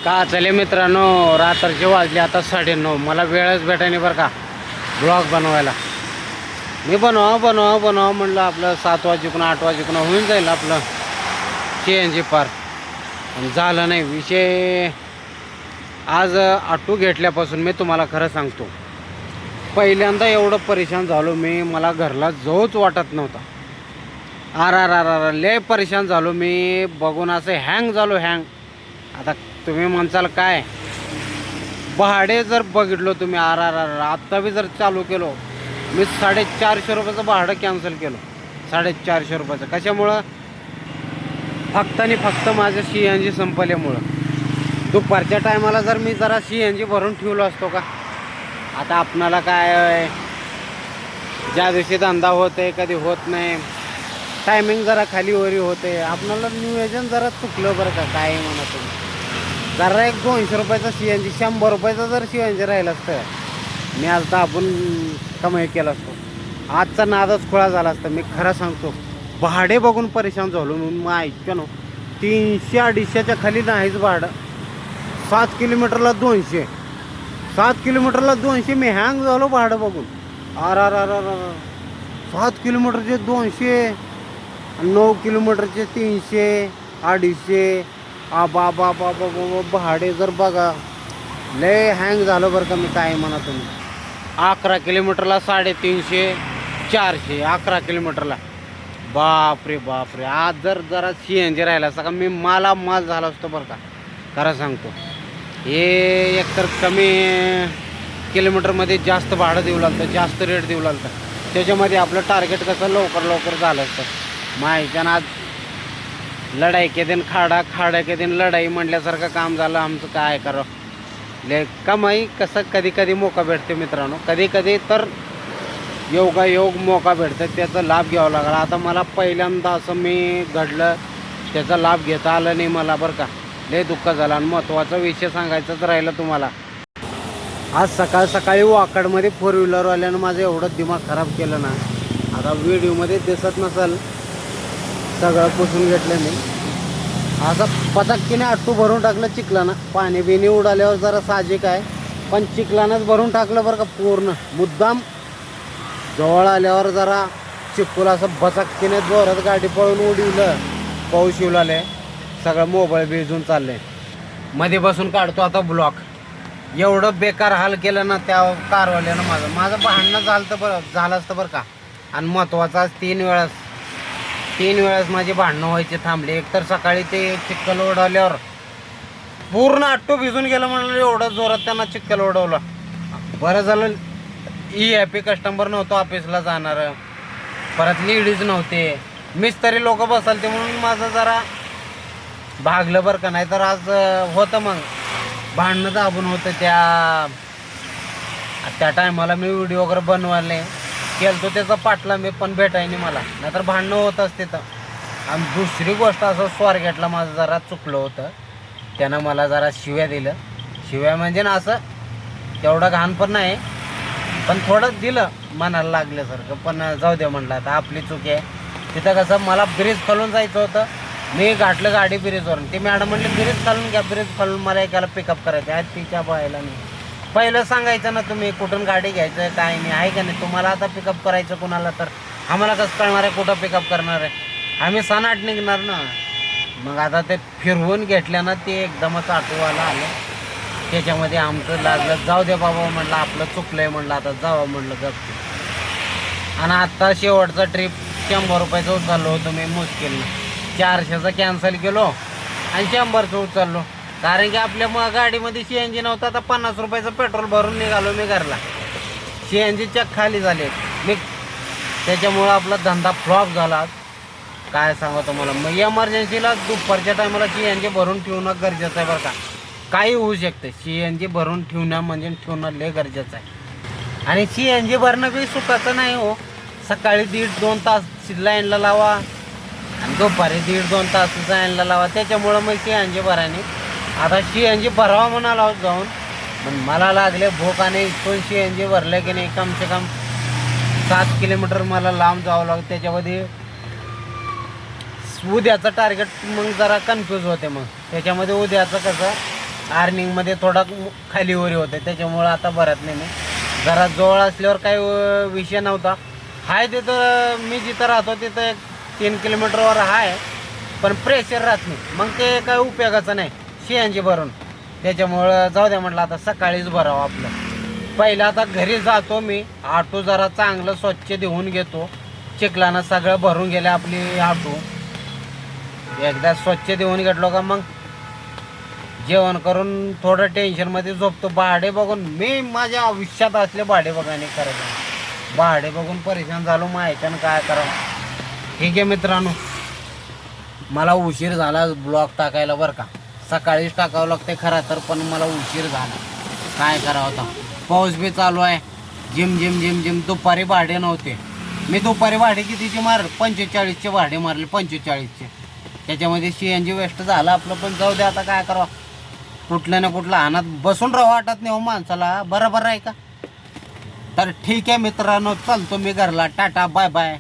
का चले मित्रांनो, रात्रचे वाजले आता 9:30. मला वेळच भेटायनी बरं का ब्लॉग बनवायला. मी बनवा म्हणलं आपलं 7 वाजेकडून 8 वाजेकडून होऊन जाईल आपलं CNG पार. झालं नाही विषय. आज ऑटो घेतल्यापासून मी तुम्हाला खरं सांगतो, पहिल्यांदा एवढं परेशान झालो मी. मला घरला जाऊच वाटत नव्हता. लय परेशान झालो मी. बघून असं हँग झालो. आता तुम्ही म्हणसाल काय, भाडे जर बघितलो तुम्ही आत्ता बी जर चालू केलो मी 450 रुपयाचं भाडं कॅन्सल केलं. 450 रुपयाचं कशामुळं? फक्त आणि फक्त माझं CNG संपल्यामुळं. दुपारच्या टायमाला जर मी जरा CNG भरून ठेवलो असतो का, आता आपणाला काय, ज्या दिवशी धंदा होते कधी होत नाही, टायमिंग जरा खालीवरी होते, आपणाला नियोजन जरा चुकलं बरं का. काय म्हणा तुम्ही, जरा एक 200 रुपयाचा CNG, 100 रुपयाचा जर CNG राहिला असतं, मी आज आपण कमाई केला असतो. आजचा नादच खोळा झाला असता. मी खरं सांगतो, भाडे बघून परेशान झालो म्हणून. मग ऐकतो ना, 300-250च्या खाली नाहीच भाडं. 7 किलोमीटरला 200, 7 किलोमीटरला 200. मी हँग झालो भाडं बघून. 7 किलोमीटरचे 200, 9 किलोमीटरचे 300, 250. बाबा भाडे जर बघा, लय हँग झालं बरं का. मी काय म्हणा तुम्ही, 11 किलोमीटरला 350, 400. 11 किलोमीटरला बापरे. आज जरा CNG राहिला असता का, मी माल झाला असतो बरं का. खरं सांगतो, हे एकतर कमी किलोमीटरमध्ये जास्त भाडं देऊ लागतं, जास्त रेट देऊ लागतं. त्याच्यामध्ये आपलं टार्गेट कसं लवकर झालं असतं. माहिती आज लढाई के दिन खाडा के दिन लढाई म्हटल्यासारखं काम झालं आमचं. काय करावं, ले कमाई कसं कधी मौका भेटते मित्रांनो. कधी तर योगायोग मौका भेटतं, त्याचा लाभ घ्यावा लागला. आता मला पहिल्यांदा असं मी घडलं, त्याचा लाभ घेता आला नाही मला बरं का. लय दुःख झालं. आणि महत्त्वाचा विषय सांगायचाच राहिला तुम्हाला, आज सकाळी वाकडमध्ये 4 व्हीलरवाल्यानं माझं एवढं दिमाग खराब केलं ना. आता व्हिडिओमध्ये दिसत नसेल, सगळं पुसून घेतलं मी. असं पचक्कीने आट्टू भरून टाकलं चिखलानं. पाणी बिणी उडाल्यावर जरा साहजिक आहे, पण चिखलानंच भरून टाकलं बरं का पूर्ण. मुद्दाम जवळ आल्यावर जरा चिखल असं बचक्कीने जोरात गाडी पळून उडवलं. पाऊस शिवलाले, सगळं मोबाईल भिजून चाललंय. मध्ये बसून काढतो आता ब्लॉक. एवढं बेकार हाल केलं ना त्या कारवाल्यानं. माझं भांडणं झालं असतं बरं का. आणि महत्त्वाचं, 3 वेळेस माझी भांडणं व्हायची थांबले. एकतर सकाळी ते चिखल उडवल्यावर पूर्ण आट्टू भिजून गेलं म्हणलं. एवढं जोरात त्यांना चिखल उडवलं. बरं झालं EFP कस्टमर नव्हतं ऑफिसला जाणार, परत लेडीज नव्हते, मिस्त्री लोक बसालते म्हणून माझं जरा भागलं बरं का. नाही तर आज होतं मग भांडणं दाबून होतं. त्या टायमाला मी व्हिडिओ वगैरे बनवायला केलतो, त्याचा पाठला मी, पण भेटायनी मला. नाहीतर भांडणं होत असते तर. आणि दुसरी गोष्ट, असं स्वारगेटला माझं जरा चुकलं होतं. त्यानं मला जरा शिव्या दिलं. शिव्या म्हणजे ना असं तेवढं घाण पण नाही, पण थोडं दिलं मनाला लागल्यासारखं. पण जाऊ दे म्हणलं, आता आपली चूक आहे. तिथं कसं मला ब्रिज खालून जायचं होतं, मी गाठलं गाडी ब्रिजवरून. ती मॅडम म्हणली ब्रिज खालून घ्या, ब्रिज खालून मला एकाला पिकअप करायचं आहे. तिच्या बायला नाही पहिलं सांगायचं ना तुम्ही कुठून गाडी घ्यायचं काय नाही, आहे का नाही. तुम्हाला आता पिकअप करायचं कुणाला, तर आम्हाला कसं कळणार आहे कुठं पिकअप करणार आहे. आम्ही 7-8 निघणार ना. मग आता ते फिरवून घेतल्यानं ते एकदमच ऑटोवाला आलं. त्याच्यामध्ये आमचं लागलं. जाऊ दे बाबा म्हणलं, आपलं चुकलंय म्हणलं, आता जावं म्हणलं गप्प. आणि आत्ता शेवटचा ट्रिप 100 रुपयाचं उचललो होतो मी मुश्किलनं. 400चा कॅन्सल केलो आणि 100चं उचललो. कारण की आपल्या गाडीमध्ये CNG नव्हतं. आता 50 रुपयाचं पेट्रोल भरून निघालो मी घरला. CNG चक खाली झाले मी. त्याच्यामुळं आपला धंदा फ्लॉप झाला. काय सांगा तुम्हाला. मग इमर्जन्सीला दुपारच्या टायमाला CNG भरून ठेवणं गरजेचं आहे बरं का. काही होऊ शकतं. CNG भरून ठेवणं म्हणजे ठेवणं लय गरजेचं आहे. आणि CNG भरणं काही सुखाचं नाही हो. सकाळी 1.5-2 तास लाईनला लावा आणि दुपारी 1.5-2 तास लाईनला लावा. त्याच्यामुळं मग CNG भराने आता CNG भरावा म्हणाला जाऊन. पण मला लागले भूक, आणि इथून CNG भरलं की नाही कमसे कम 7 किलोमीटर मला लांब जावं लागतं. त्याच्यामध्ये उद्याचं टार्गेट मग जरा कन्फ्यूज होते. मग त्याच्यामध्ये उद्याचं कसं अर्निंगमध्ये थोडा खालीवरी होते, त्याच्यामुळं आता भरत नाही मी. घरात जवळ असल्यावर काही विषय नव्हता. हाय तिथं मी जिथं राहतो तिथं एक 3 किलोमीटरवर आहे, पण प्रेशर राहत नाही, मग ते काही उपयोगाचं नाही CNG भरून. त्याच्यामुळं जाऊ द्या म्हटलं आता सकाळीच भरावं आपलं. पहिलं आता घरी जातो मी, ऑटो जरा चांगलं स्वच्छ धुवून घेतो. चिखलानं सगळं भरून गेले आपली ऑटो. एकदा स्वच्छ धुवून घेतलो का मग जेवण करून थोडं टेन्शनमध्ये झोपतो. भाडे बघून मी माझ्या आयुष्यात असले भाडे बघाने करायचं, भाडे बघून परेशान झालो. माहिती काय करावं. ठीक आहे मित्रांनो, मला उशीर झाला ब्लॉग टाकायला बरं का. सकाळीच टाकावं लागते खरं तर, पण मला उशीर झाला. काय करावं आता, पाऊस बी चालू आहे. Gym gym gym gym. दुपारी भाडे नव्हते. मी दुपारी भाडे कितीचे मारले? 45चे भाडे मारले, 45चे. त्याच्यामध्ये CNG वेस्ट झालं आपलं. पण जाऊ दे आता काय करावं. कुठलं ना कुठलं अनाथ बसून राहावं वाटत नाही हो माणसाला, बरोबर आहे का? तर ठीक आहे मित्रांनो, चालतो मी घरला. Tata bye bye.